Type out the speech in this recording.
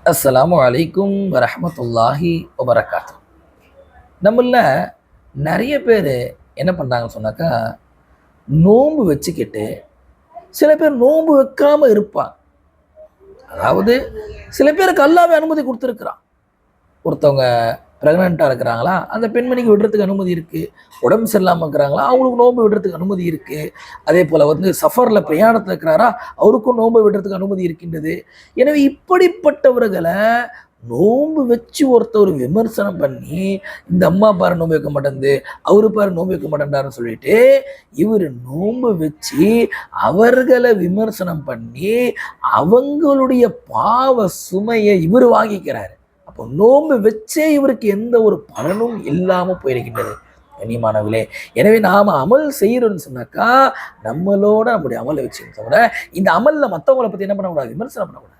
அஸ்ஸலாமு அலைக்கும் வரஹ்மத்துல்லாஹி வபரகாத்து. நம்மள நிறைய பேர் என்ன பண்ணுறாங்கன்னு சொன்னாக்கா, நோன்பு வச்சுக்கிட்டு சில பேர் நோன்பு வைக்காம இருப்பாங்க. அதாவது சில பேருக்கு அல்லாஹ்வே அனுமதி கொடுத்துருக்குறான். ஒருத்தவங்க ப்ரெக்னெண்ட்டாக இருக்கிறாங்களா, அந்த பெண்மணிக்கு விடுறதுக்கு அனுமதி இருக்குது. உடம்பு சரியில்லாமல் இருக்கிறாங்களா, அவங்களுக்கு நோன்பு விடுறதுக்கு அனுமதி இருக்குது. அதே போல் சஃபரில் பிரயாணத்தில் இருக்கிறாரா, அவருக்கும் நோன்பு விடுறதுக்கு அனுமதி இருக்கின்றது. எனவே இப்படிப்பட்டவர்களை நோன்பு வச்சு ஒருத்தர் விமர்சனம் பண்ணி, இந்த அம்மா பாரு நோன்பு வைக்க மாட்டேங்குது, அவரு பாரு நோன்பு வைக்க மாட்டேன்டாருன்னு சொல்லிட்டு இவர் நோன்பு வச்சு அவர்களை விமர்சனம் பண்ணி அவங்களுடைய பாவ சுமையை இவர் வாங்கிக்கிறாரு. அப்போ நோன்பு வச்சே இவருக்கு எந்த ஒரு பலனும் இல்லாமல் போயிருக்கின்றது கண்ணியமானவர்களே. எனவே நாம் அமல் செய்கிறோன்னு சொன்னாக்கா நம்மளோட நம்முடைய அமலை வச்சுக்கணும், தவிர இந்த அமலில் மற்றவங்களை பற்றி என்ன பண்ணக்கூடாது, விமர்சனம் பண்ணக்கூடாது.